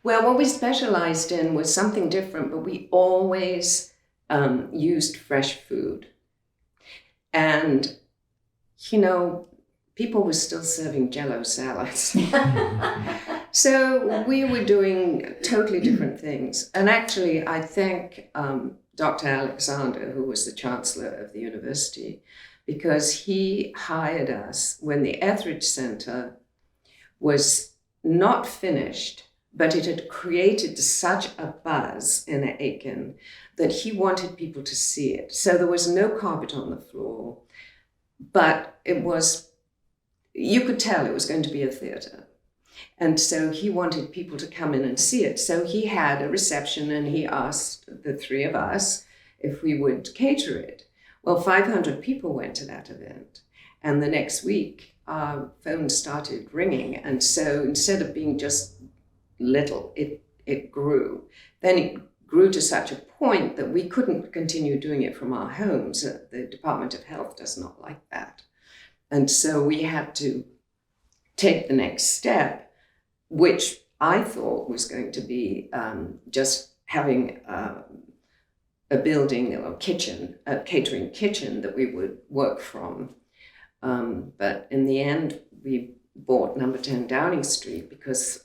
Well, what we specialized in was something different, but we always used fresh food. And, you know, people were still serving Jell-O salads. So we were doing totally different things. And actually, I thank Dr. Alexander, who was the chancellor of the university, because he hired us when the Etheridge Center was not finished, but it had created such a buzz in Aiken that he wanted people to see it. So there was no carpet on the floor, but you could tell it was going to be a theater. And so he wanted people to come in and see it. So he had a reception and he asked the three of us if we would cater it. Well, 500 people went to that event. And the next week, our phones started ringing. And so instead of being just little, it grew. Then it grew to such a point that we couldn't continue doing it from our homes. The Department of Health does not like that. And so we had to take the next step, which I thought was going to be just having a building or kitchen, a catering kitchen that we would work from. But in the end, we bought number 10 Downing Street because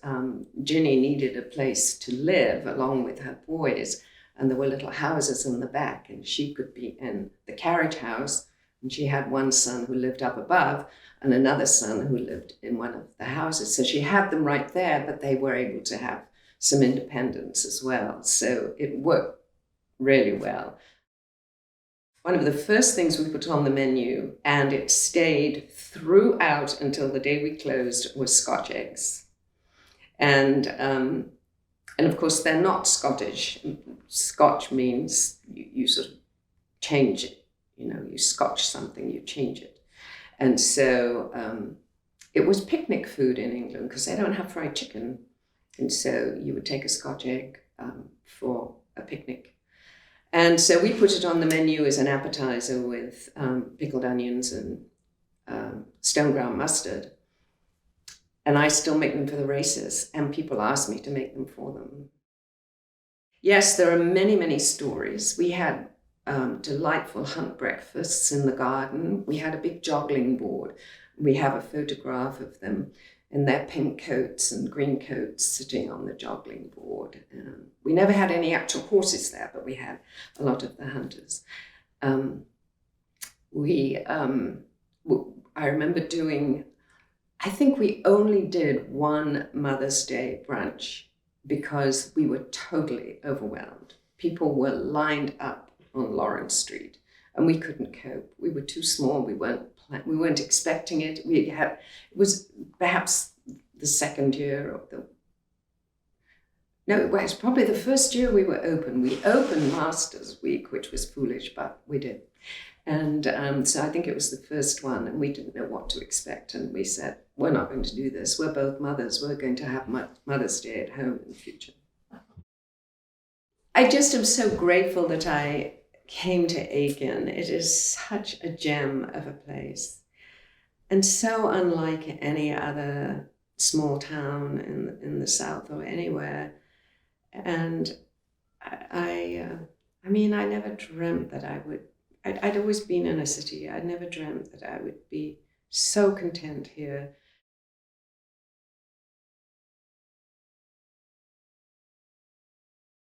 Ginny needed a place to live along with her boys. And there were little houses in the back, and she could be in the carriage house. And she had one son who lived up above and another son who lived in one of the houses. So she had them right there, but they were able to have some independence as well. So it worked really well. One of the first things we put on the menu, and it stayed throughout until the day we closed, was Scotch eggs. And of course, they're not Scottish. Scotch means you sort of change it. You know, you scotch something, you change it. And so it was picnic food in England because they don't have fried chicken. And so you would take a Scotch egg for a picnic. And so we put it on the menu as an appetizer with pickled onions and stone ground mustard. And I still make them for the races, and people ask me to make them for them. Yes, there are many, many stories. We had delightful hunt breakfasts in the garden. We had a big joggling board. We have a photograph of them in their pink coats and green coats sitting on the joggling board. We never had any actual horses there, but we had a lot of the hunters. I remember doing, I think we only did one Mother's Day brunch because we were totally overwhelmed. People were lined up on Lawrence Street, and we couldn't cope. We were too small. We weren't expecting it. It was perhaps the second year it was probably the first year we were open. We opened Masters Week, which was foolish, but we did. And so I think it was the first one, and we didn't know what to expect. And we said, we're not going to do this. We're both mothers. We're going to have Mother's Day at home in the future. I just am so grateful that I came to Aiken. It is such a gem of a place, and so unlike any other small town in the South or anywhere. And I never dreamt that I'd always been in a city. I'd never dreamt that I would be so content here